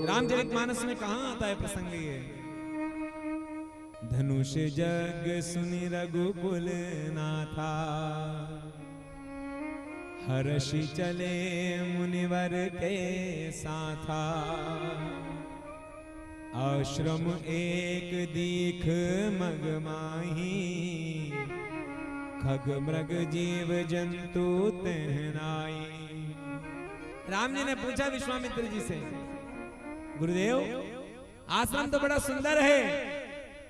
रामचरितमानस में कहाँ आता है प्रसंग ये? धनुष जग सुनि रघुकुल नाथा, हर्षि चले मुनिवर के साथा। आश्रम एक दीख मग माही, खग मृग जीव जंतु तहनाई। राम जी ने पूछा विश्वामित्र जी से, गुरुदेव आश्रम तो बड़ा सुंदर है,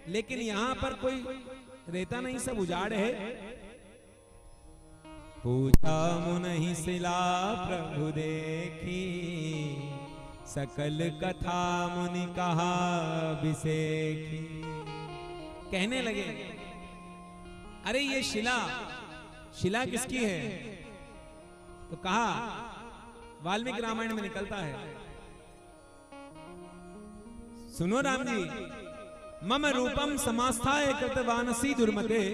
लेकिन यहाँ पर कोई रहता नहीं, सब उजाड़ है। पूछा मुनि शिला प्रभु देखी, सकल कथा मुनि कहा बिसेखी। कहने लगे, अरे ये शिला, शिला किसकी है? तो कहा, वाल्मीकि रामायण में निकलता है, सुनो राम जी, मम रूपम समास्थाय कृतवानसी दुर्मते,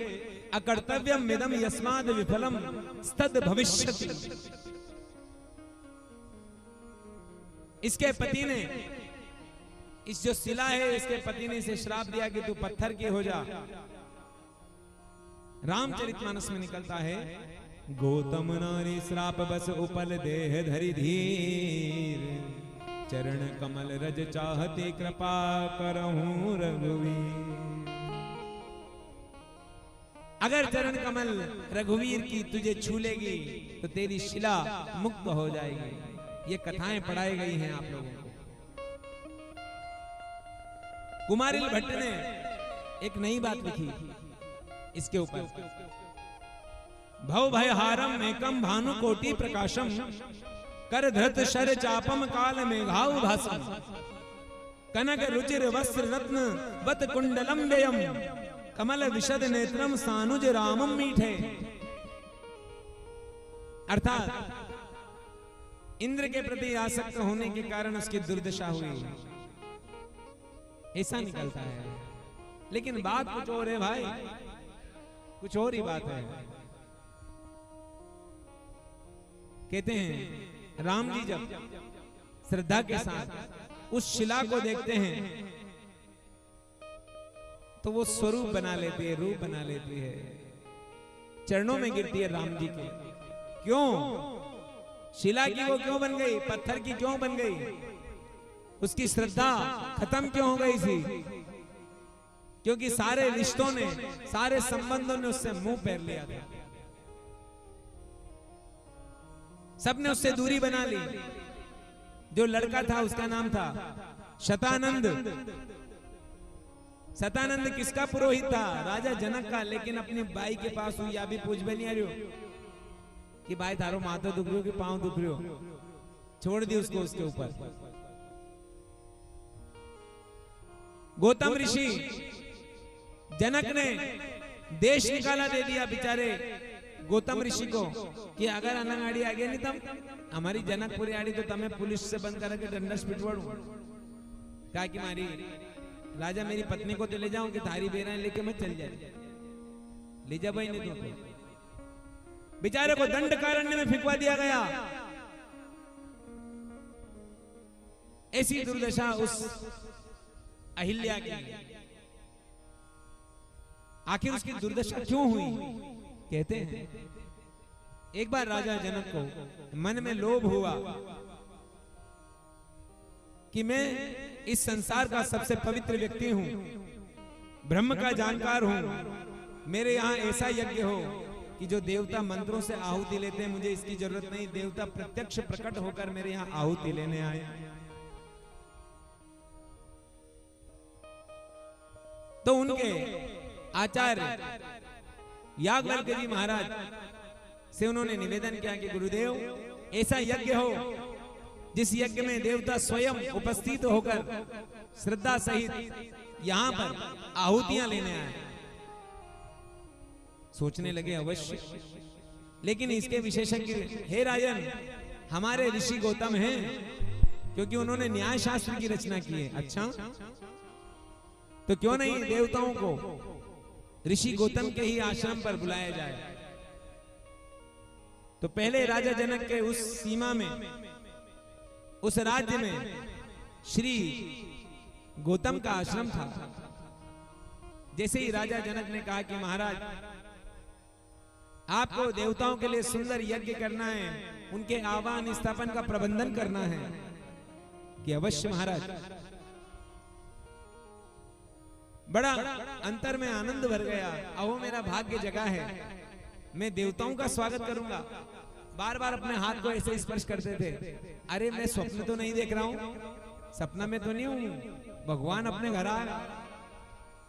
अकर्तव्यम मिदम यस्माद् विफलम स्तद भविष्यति। इसके पति ने, इस जो शिला है, इसके पति ने इसे श्राप दिया कि तू पत्थर की हो जा। रामचरितमानस में निकलता है, गौतम नारी श्राप बस उपल देह धरि धीर, चरण कमल रज चाहते कृपा करहूं रघुवीर। अगर चरण कमल रघुवीर की तुझे छू लेगी तो तेरी शिला मुक्त हो जाएगी। ये कथाएं पढ़ाई गई हैं आप लोगों को। कुमारिल भट्ट ने एक नई बात लिखी इसके ऊपर, भव भय हारम एकम भानु कोटि प्रकाशम, कर धृत शर चापम काल मेघाउ भासम, कनक रुचिर वस्त्र रत्न वत कुंडलम व्ययम, कमल विशद नेत्रम सानुज रामम मीठे। अर्थात इंद्र के प्रति आसक्त होने के कारण उसकी दुर्दशा हुई, ऐसा निकलता है। लेकिन बात कुछ और है भाई, कुछ और ही बात है। कहते हैं राम जी जब श्रद्धा के साथ उस शिला को देखते हैं तो वो स्वरूप बना लेती है, रूप बना लेती है, चरणों में गिरती है राम जी के। क्यों? शिला की वो क्यों बन गई? पत्थर की क्यों बन गई? उसकी श्रद्धा खत्म क्यों हो गई थी? क्योंकि सारे रिश्तों ने, सारे संबंधों ने उससे मुंह फेर लिया था, सबने उससे दूरी बना ली। जो लड़का था उसका नाम था शतानंद। शतानंद किसका पुरोहित था? राजा जनक का। लेकिन अपनी बाई के पास हुई, या भी पूछ भी नहीं आ रही हो कि भाई थारो माथा दुख रही हो कि पांव दुख रही हो, छोड़ दी उसको उसके ऊपर। गौतम ऋषि, जनक ने देश निकाला दे दिया बेचारे गौतम ऋषि को कि अगर अनंगाड़ी आ गया नहीं तब हमारी जनकपुरी आड़ी तो तमें पुलिस से बंद करके दंडस पिटवाड़ू। क्या कि मारी राजा मेरी पत्नी को तो ले जाऊं कि थारी बेराएं लेके मैं चल जाए, ले जा भाई नहीं तो। बेचारे को दंड कारण्य में फिकवा दिया गया। ऐसी दुर्दशा उस अहिल्या की। आखिर उसकी दुर्दशा क्यों हुई? कहते हैं एक बार राजा जनक को मन में लोभ हुआ कि मैं इस संसार का सबसे पवित्र व्यक्ति हूं, ब्रह्म का जानकार हूं, मेरे यहां ऐसा यज्ञ हो कि जो देवता मंत्रों से आहुति लेते हैं, मुझे इसकी जरूरत नहीं, देवता प्रत्यक्ष प्रकट होकर मेरे यहां आहुति लेने आए। तो उनके आचार्य याज्ञवल्क्य जी महाराज से उन्होंने निवेदन किया कि गुरुदेव ऐसा यज्ञ हो जिस यज्ञ में देवता स्वयं उपस्थित होकर श्रद्धा सहित यहां पर आहुतियां लेने आए। सोचने लगे अवश्य, लेकिन इसके विशेषज्ञ हे राजन हमारे ऋषि गौतम हैं, क्योंकि उन्होंने न्याय शास्त्र की रचना की है। अच्छा, तो क्यों नहीं देवताओं को ऋषि गौतम के ही आश्रम पर बुलाया जाए। तो पहले राजा जनक के उस सीमा में उस राज्य में श्री गौतम का आश्रम था। जैसे ही राजा जनक ने कहा कि महाराज आपको देवताओं के लिए सुंदर यज्ञ करना है, उनके आह्वान स्थापन का प्रबंधन करना है, कि अवश्य महाराज। बड़ा अंतर में आनंद भर गया। अहो मेरा भाग्य जगा है, मैं देवताओं का स्वागत करूंगा। बार बार अपने हाथ को ऐसे स्पर्श करते थे। अरे मैं स्वप्न तो नहीं देख रहा हूं, सपना में तो नहीं हूं, भगवान अपने घर आ।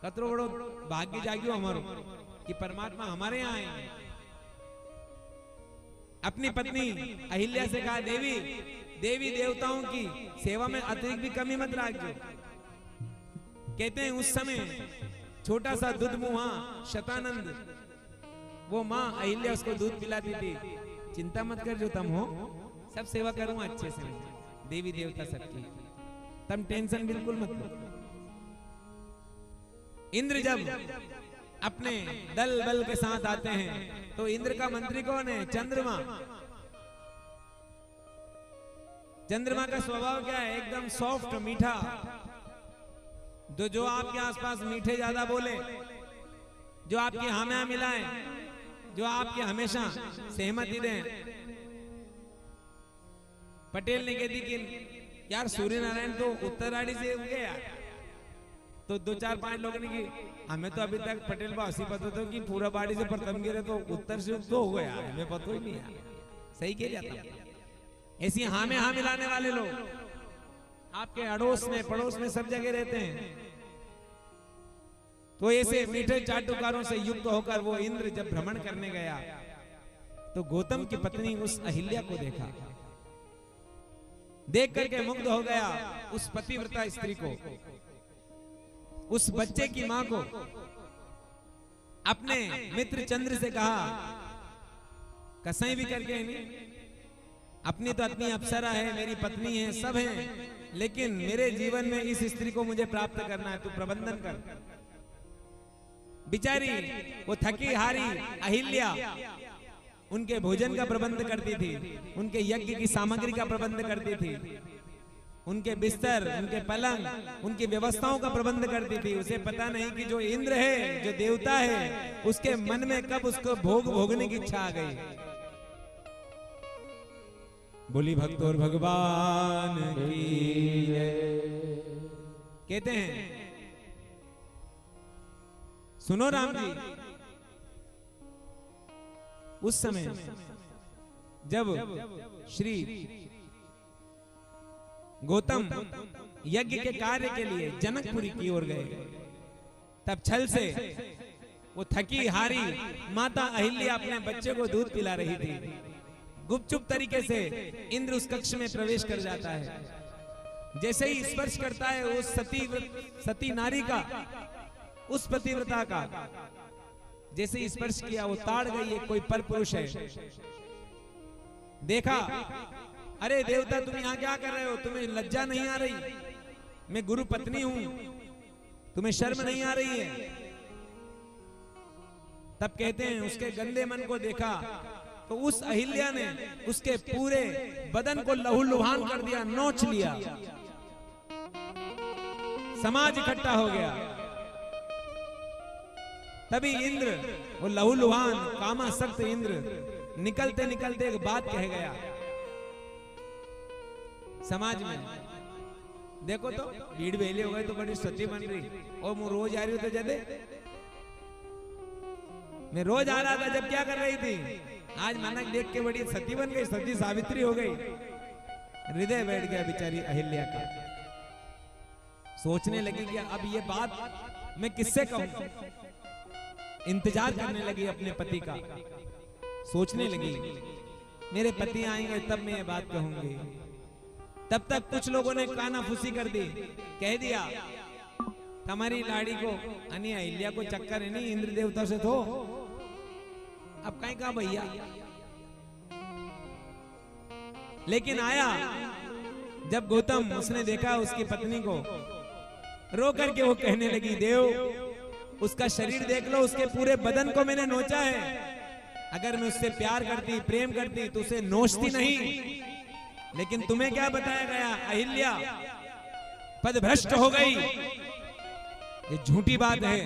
कतरो बड़ो भाग्य जाग्यो हमारो कि परमात्मा हमारे यहाँ आए। अपनी पत्नी अहिल्या से कहा, देवी देवी देवताओं की सेवा में अतिरिक्त भी कमी मत रखो। कहते हैं उस समय छोटा सा दूध मुहा शतानंद, वो माँ अहिल्या उसको दूध पिलाती थी। चिंता मत कर, जो तुम हो सब सेवा करूंगा अच्छे से, देवी देवता सबकी, तुम टेंशन बिल्कुल मत लो। इंद्र जब अपने दल बल के साथ आते हैं तो इंद्र का मंत्री कौन है? चंद्रमा। चंद्रमा का स्वभाव क्या है? एकदम सॉफ्ट, मीठा। जो आपके आसपास मीठे ज्यादा बोले, जो आपकी हाँ में मिलाए, जो आपके हमेशा सहमति दें। पटेल ने कह दी कि यार सूर्य नारायण तो उत्तरायणी से उगे यार, तो 2-4-5 लोगों ने की हमें तो अभी तक पटेल को हंसी पता था कि पूरा बाड़ी से प्रथम गिरे तो उत्तर से तो हो गया, हमें पता ही नहीं यार। सही कह जाता। ऐसी हाँ में हाँ मिलाने वाले लोग आपके अड़ोस में पड़ोस में सब जगह रहते हैं। तो ऐसे मीठे चाटुकारों से युक्त होकर वो इंद्र जब भ्रमण करने गया तो गौतम की पत्नी उस अहिल्या को देखा। देख करके मुग्ध हो गया उस पतिव्रता स्त्री को, उस बच्चे की मां को। अपने मित्र चंद्र से कहा, कसई भी करके नहीं, अपनी तो अपनी अप्सरा है, मेरी पत्नी है, सब है, लेकिन मेरे जीवन में इस स्त्री को मुझे प्राप्त करना है, तू प्रबंधन कर। बिचारी वो थकी हारी अहिल्या उनके भोजन का प्रबंध करती थी, उनके यज्ञ की सामग्री का प्रबंध करती थी, उनके बिस्तर, उनके पलंग, उनकी व्यवस्थाओं का प्रबंध करती थी। उसे पता नहीं कि जो इंद्र है, जो देवता है, उसके मन में कब उसको भोगने की इच्छा आ गई। बोली भक्त और भगवान की जय। कहते हैं सुनो राम जी, उस समय जब श्री गौतम यज्ञ के कार्य के लिए जनकपुरी की ओर गए, तब छल से वो थकी हारी माता अहिल्या अपने बच्चे को दूध पिला रही थी। गुपचुप तरीके से इंद्र उस कक्ष में प्रवेश कर जाता है। जैसे ही स्पर्श करता है उस सती नारी का, उस पतिव्रता का, जैसे ही स्पर्श किया वो ताड़ गई है, कोई पर पुरुष है। देखा, अरे देवता तुम यहाँ क्या कर रहे हो? तुम्हें लज्जा नहीं आ रही? मैं गुरु पत्नी हूं, तुम्हें शर्म नहीं आ रही है? तब कहते हैं उसके गंदे मन को देखा तो उस अहिल्या ने उसके पूरे बदन को लहूलुहान कर दिया, नोच लिया। समाज इकट्ठा हो गया। तभी इंद्र, वो लहूलुहान कामासक्त इंद्र, निकलते निकलते एक बात कह गया समाज में। देखो तो भीड़ बेली हो गई तो बड़ी सती बन रही, और मैं रोज आ रही हूं तो जदे मैं रोज आ रहा था जब क्या कर रही थी, आज मानक देख के बड़ी सती बन गई, सती सावित्री हो गई। हृदय बैठ गया बेचारी अहिल्या का। सोचने लगी कि अब ये बात मैं किससे कहूं। इंतजार करने लगी अपने पति का। सोचने लगी मेरे पति आएंगे तब मैं ये बात कहूंगी। तब तक कुछ लोगों ने कानाफूसी कर दी, कह दिया तुम्हारी लाड़ी को अनि अहिल्या को चक्कर है नहीं, इंद्र देवता से तो अब कहीं कहा भैया। लेकिन आया जब गौतम, उसने देखा उसकी पत्नी को, रो करके वो कहने लगी, देव उसका शरीर देख लो, उसके पूरे बदन को मैंने नोचा है। अगर मैं उससे प्यार करती, प्रेम करती तो उसे नोचती नहीं, लेकिन तुम्हें क्या बताया गया? अहिल्या पदभ्रष्ट हो गई। ये झूठी बात है।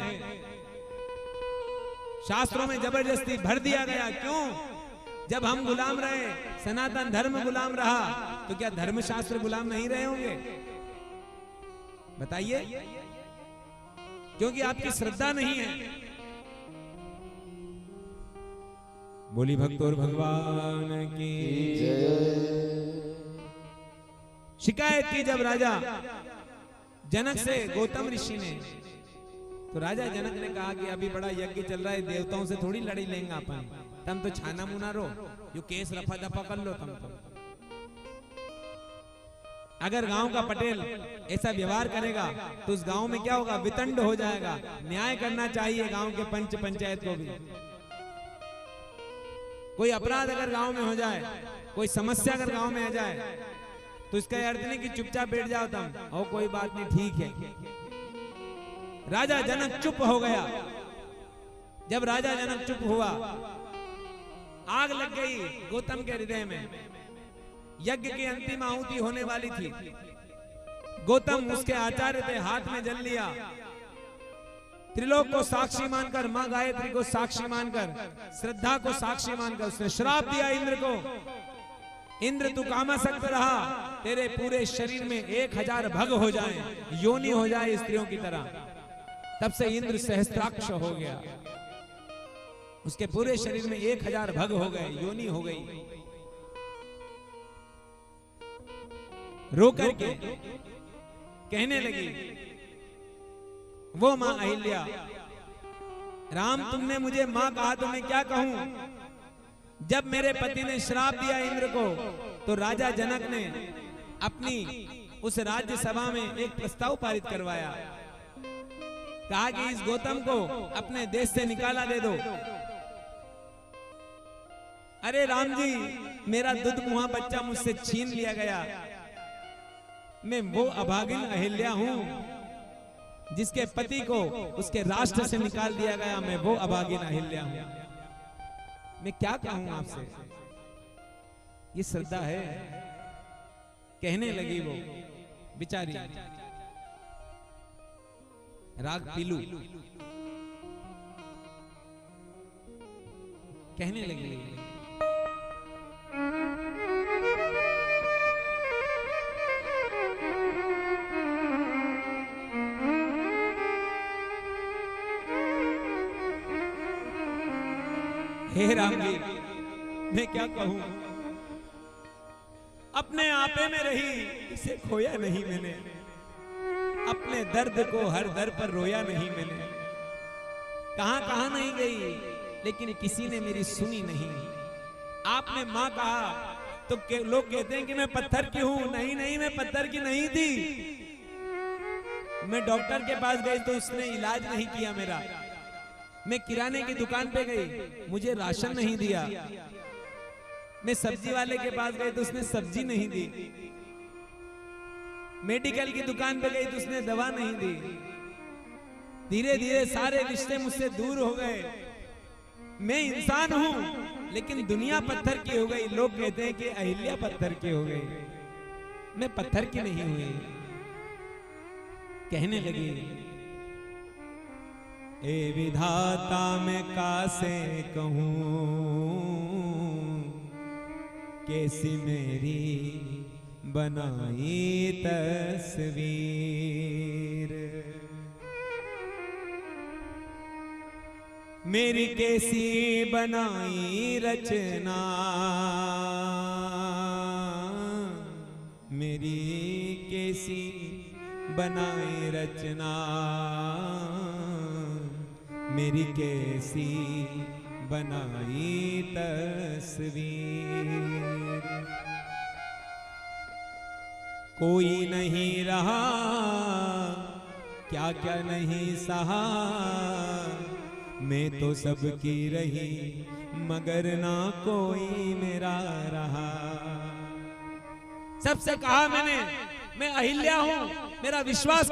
शास्त्रों में जबरदस्ती भर दिया गया। क्यों? जब हम गुलाम रहे, सनातन धर्म गुलाम रहा, तो क्या धर्मशास्त्र गुलाम नहीं रहे होंगे? बताइए। क्योंकि आपकी श्रद्धा नहीं है। बोली भक्त और भगवान की शिकायत की जब राजा जनक से गौतम ऋषि ने, तो राजा जनक ने कहा कि अभी बड़ा यज्ञ चल रहा है, देवताओं से थोड़ी लड़ी लेंगे अपन, तुम तो छाना मुना रो, यो केस रफा दफा कर लो तुम तो। अगर गांव का पटेल ऐसा व्यवहार करेगा तो उस गांव में क्या होगा? वितंड हो जाएगा। न्याय करना चाहिए गांव के पंच पंचायत को भी। कोई अपराध अगर गांव में हो जाए, कोई समस्या अगर गांव में आ जाए, तो इसका अर्थ नहीं कि चुपचाप बैठ जाओ तुम, और कोई बात नहीं, ठीक है। राजा जनक चुप हो गया। जब राजा जनक चुप हुआ, आग लग गई गौतम के हृदय में। यज्ञ की अंतिम आहुति होने वाली थी। गौतम उसके आचार्य थे, हाथ में जल लिया। त्रिलोक को साक्षी मानकर, मां गायत्री को साक्षी मानकर, श्रद्धा को साक्षी मानकर उसने श्राप दिया इंद्र को। इंद्र तू कामासक्त रहा, तेरे पूरे शरीर में 1000 भग हो जाए, योनि हो जाए स्त्रियों की तरह। तब से इंद्र सहस्त्राक्ष हो गया। उसके पूरे शरीर में 1000 भग हो गए, योनि हो गई। रो करके कहने लगी वो मां अहिल्या, राम तुमने मुझे मां कहा तो मैं क्या कहूं? जब मेरे पति ने श्राप दिया इंद्र को, तो राजा जनक ने अपनी उस राज्य सभा में एक प्रस्ताव पारित करवाया। कहा कि इस गौतम को अपने देश से निकाला दे दो। अरे राम जी, मेरा दूध मुहा बच्चा मुझसे छीन लिया गया। मैं वो अभागिन अहिल्या हूं जिसके पति को उसके राष्ट्र से निकाल दिया गया। मैं वो अभागिन अहिल्या हूं। मैं क्या कहूं आपसे? ये श्रद्धा है। कहने लगी वो बिचारी, राग पीलू, कहने लगी हे राम जी, मैं क्या कहूं? अपने आपे में रही, इसे खोया नहीं मैंने। अपने दर्द को हर दर पर रोया नहीं मैंने। कहां कहां नहीं गई, लेकिन किसी ने मेरी सुनी नहीं। आपने मां कहा तो लोग कहते हैं कि मैं पत्थर की हूं। नहीं नहीं, मैं पत्थर की नहीं थी। मैं डॉक्टर के पास गई तो उसने इलाज नहीं किया मेरा। मैं किराने की दुकान पे गई, मुझे राशन नहीं दिया। मैं सब्जी वाले के पास गई तो उसने सब्जी नहीं दी। मेडिकल की दुकान पे गई तो उसने दवा नहीं दी। धीरे धीरे सारे रिश्ते मुझसे दूर हो गए। मैं इंसान हूं, लेकिन दुनिया पत्थर की हो गई। लोग कहते हैं कि अहिल्या पत्थर की हो गई। मैं पत्थर की नहीं हुई। कहने लगी, ए विधाता मैं कासे कहूं, कैसी मेरी बनाई तस्वीर। मेरी कैसी बनाई रचना, मेरी कैसी बनाई रचना, मेरी कैसी बनाई तस्वीर। कोई नहीं रहा, क्या क्या नहीं सहा। मैं तो सबकी रही, मगर ना कोई मेरा रहा। सबसे कहा मैंने, मैं अहिल्या हूं, मेरा विश्वास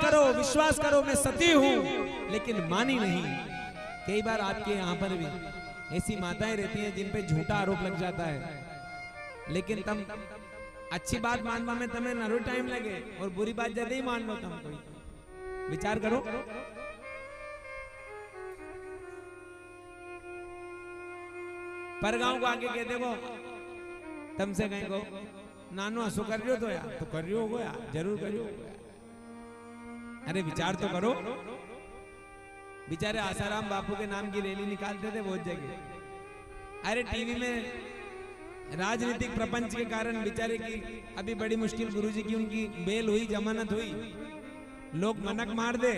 करो, मैं सती हूं, लेकिन मानी नहीं। कई बार आपके यहाँ पर भी ऐसी माताएं रहती हैं जिन पे झूठा आरोप लग जाता है, लेकिन तुम अच्छी बात मानवा में तमें नरो टाइम लगे और बुरी बात जल्दी ही मान लो तुम कोई विचार करो। परगांव को आके कह देखो तुमसे कहीं को नानो हंसो कर रही हो तो यार तो कर रही हो यार जरूर कर रही हो यार। अरे विचार तो करो। बेचारे आसाराम बापू के नाम की रैली निकालते थे बहुत जगह। अरे टीवी में राजनीतिक प्रपंच के कारण बेचारे की अभी बड़ी मुश्किल गुरुजी की उनकी बेल हुई जमानत हुई। लोग मनक मार दे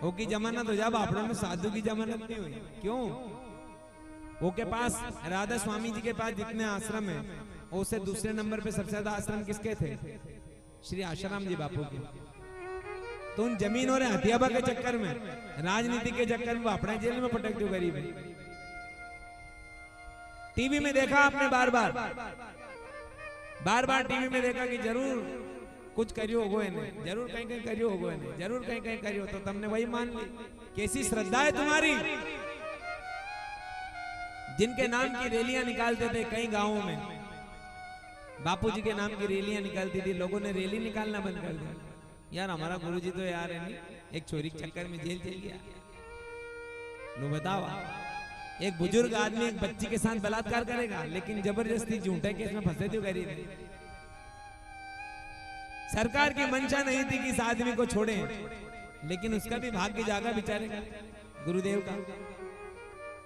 वो की जमानत हो जा बापड़ों में साधु की जमानत नहीं हुई। क्यों? वो के पास राधा स्वामी जी के पास जितने आश्रम है उससे दूसरे नंबर पे सबसे ज्यादा आश्रम किसके थे? श्री आशाराम जी बापू के। तो उन जमीन और हथियाबा के चक्कर में राजनीति के चक्कर में वो अपने जेल में पटक दो गरीब है। टीवी में देखा आपने बार बार टीवी में देखा कि जरूर कुछ करियो होगो इन्हें, जरूर कहीं कहीं करियो होगो इन्हें, जरूर कहीं कहीं करियो। तो तुमने वही मान ली। कैसी श्रद्धा है तुम्हारी। जिनके नाम की रैलियां निकालते थे कई गांवों में, बापूजी के नाम की रैलियां निकालती थी, लोगों ने रैली निकालना बंद कर दिया। यार हमारा गुरुजी तो यार है नहीं, एक चोरी के चक्कर में जेल चल गया। लो बताओ, एक बुजुर्ग आदमी एक बच्ची के साथ बलात्कार करेगा लेकिन जबरदस्ती झूठे केस में फंसे थे गरीब। सरकार की मंशा नहीं थी कि इस आदमी को छोड़े, लेकिन उसका भी भाग्य जागा बेचारे का, गुरुदेव का।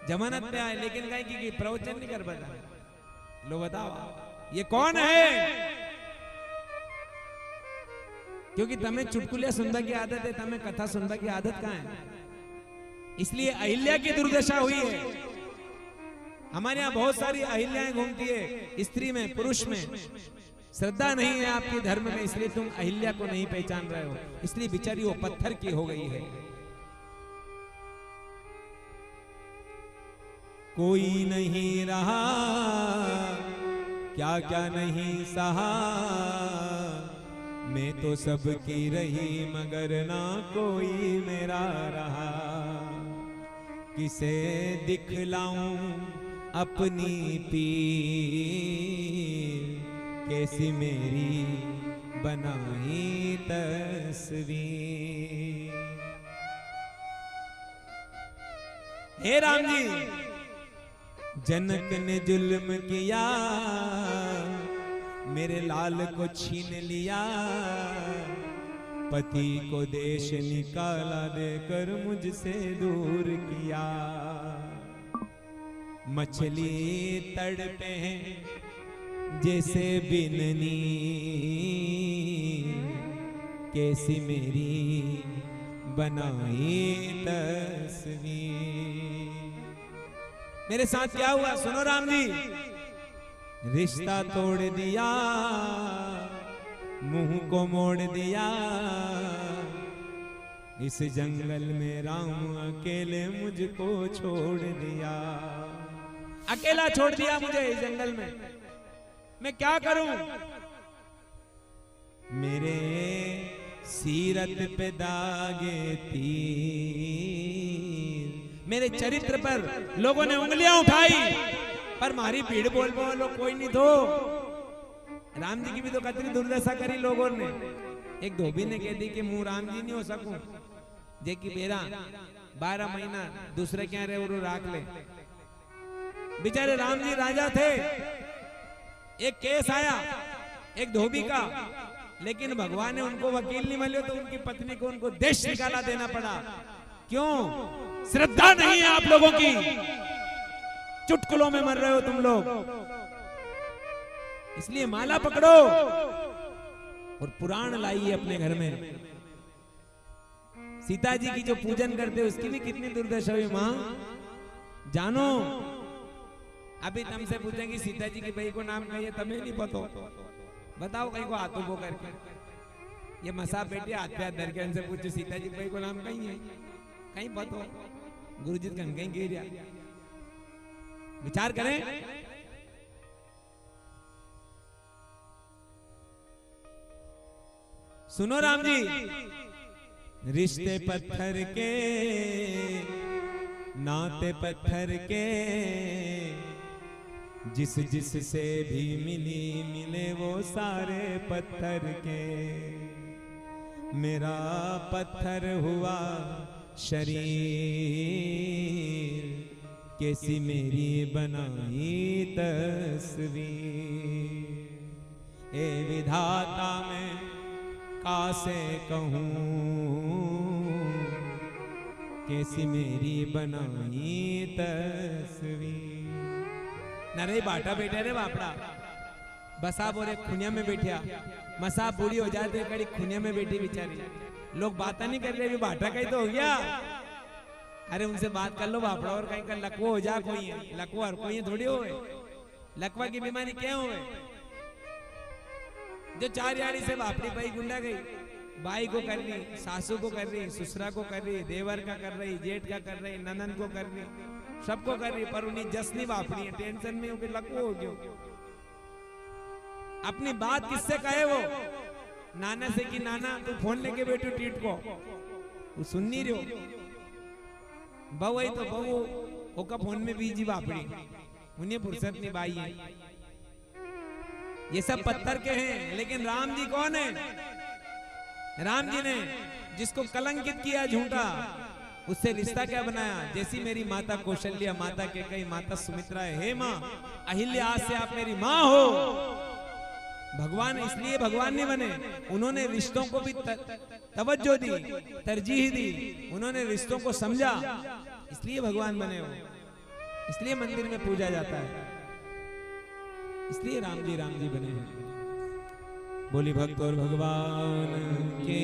जमानत पे आए लेकिन कहीं की प्रवचन नहीं कर पाता। लो बताओ ये कौन है? क्योंकि तमें चुटकुलिया सुनने की आदत है, तमें कथा सुनने की आदत कहाँ है। इसलिए अहिल्या की दुर्दशा हुई है। हमारे यहाँ बहुत सारी अहिल्याएं घूमती है, स्त्री में पुरुष में। श्रद्धा नहीं है आपके धर्म में, इसलिए तुम अहिल्या को नहीं पहचान रहे हो। इसलिए बेचारी वो पत्थर की हो गई है। कोई नहीं रहा क्या क्या नहीं सहा, मैं तो सबकी रही मगर ना कोई मेरा रहा। किसे दिखलाऊं अपनी पीर, कैसी मेरी बनाई तस्वीर। हे राम जी, जनक ने जुल्म किया, मेरे लाल को छीन लिया, पति को देश निकाला देकर मुझसे दूर किया। मछली तड़पे हैं जैसे बिननी, कैसी मेरी बनाई तस्वीर। मेरे साथ क्या हुआ सुनो राम जी। रिश्ता तोड़ दिया, मुंह को मोड़ दिया, इस जंगल में राम अकेले मुझको छोड़ दिया। अकेला छोड़ दिया मुझे इस जंगल में, मैं क्या करूं। मेरे सीरत पे दागे तीर, मेरे चरित्र पर लोगों ने उंगलियां उठाई, पर मारी भीड़ बोल बोलो कोई नहीं तो। राम जी की भी तो कतरी दुर्दशा करी लोगों ने। एक धोबी ने कह दी कि मुंह राम जी नहीं हो सकूं, जे की बेरा 12 महीना दूसरे क्या रहे वो राख ले। बेचारे राम जी राजा थे। एक केस आया एक धोबी का, लेकिन भगवान ने उनको वकील नहीं मिले तो उनकी पत्नी को उनको देश निकाला देना पड़ा। क्यों? श्रद्धा नहीं है आप लोगों की। चुटकुलों में मर रहे हो तुम लोग। इसलिए माला पकड़ो और पुराण लाइए अपने घर में। सीता जी की जो पूजन करते हो उसकी भी कितनी दुर्दशा हुई मां, जानो। अभी तुमसे पूछेंगे सीता जी की भाई को नाम कहिए, तमें नहीं पता, बताओ कहीं को हाथों को करके। ये मसा बेटे हाथ पे हाथ धर के उनसे पूछो सीता जी भाई को नाम कहीं है, कहीं पता। गुरु जी कहीं गिर गया। विचार करें। सुनो राम जी, रिश्ते पत्थर के, नाते पत्थर के, जिस जिस से भी मिले वो सारे पत्थर के, मेरा पत्थर हुआ शरीर, कैसी मेरी बनाई तस्वीर। ए विधाता मैं कासे कहूँ, कैसी मेरी बनाई तस्वीर। नरे बाटा बैठे रे बापड़ा, बसा बोरे खुनिया में बैठिया, मसा पूरी हो जाते कड़ी खुनिया में बैठी बेचारी, लोग बात नहीं कर रहे, बाटा कहीं तो हो गया। अरे उनसे बात कर लो बापड़ा, और कहीं का लकवा हो जा, कोई है लकवा और कोई थोड़ी हो, लकवा की बीमारी क्या हो, जो चार यारी से बापड़ी भाई गुंडा गई, भाई को कर रही, सासू को कर रही, ससुरा को कर रही, देवर का कर रही, जेठ का कर रही, ननन को कर रही, सबको कर रही, पर उन्हें जसनी बापड़ी है, टेंशन में हो, लकवा हो गयो। अपनी बात किससे कहे वो, नाना से कि नाना तू फोन लेके बैठो टीट को, वो सुन नहीं रहो, बहू है तो बहू ओका फोन में बीजी बापड़ी, उन्हें फुर्सत नहीं बाई है। ये सब पत्थर के हैं, लेकिन राम जी कौन है? राम जी ने जिसको कलंकित किया झूठा, उससे रिश्ता क्या बनाया? जैसी मेरी माता कौशल्या, माता के कई माता सुमित्रा है, हे माँ अहिल्या आज से आप मेरी माँ हो। भगवान इसलिए भगवान नहीं बने, उन्होंने रिश्तों को भी तवज्जो दी, तरजीह दी, उन्होंने रिश्तों को समझा, इसलिए भगवान बने हो, इसलिए मंदिर में पूजा जाता है, इसलिए राम जी बने हैं। बोली भक्त और भगवान की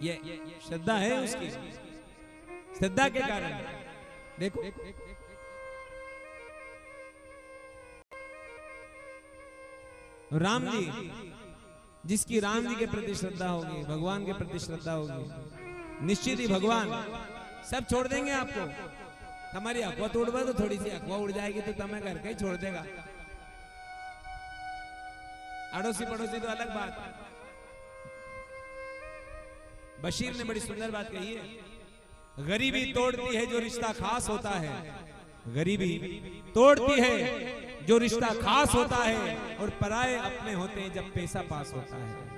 ये श्रद्धा है उसकी, श्रद्धा के कारण देखो राम जी, जिसकी राम जी के प्रति श्रद्धा होगी, भगवान के प्रति श्रद्धा होगी, निश्चित ही भगवान सब छोड़ देंगे आपको। हमारी अखवा तोड़वा तो थोड़ी सी अखवा उड़ जाएगी तो तुम्हें घर का ही छोड़ देगा, अड़ोसी पड़ोसी तो अलग बात। बशीर ने बड़ी सुंदर बात कही है, गरीबी तोड़ती है जो रिश्ता खास होता है, गरीबी तोड़ती है जो रिश्ता खास होता है, और पराये अपने होते हैं जब पैसा पास होता है।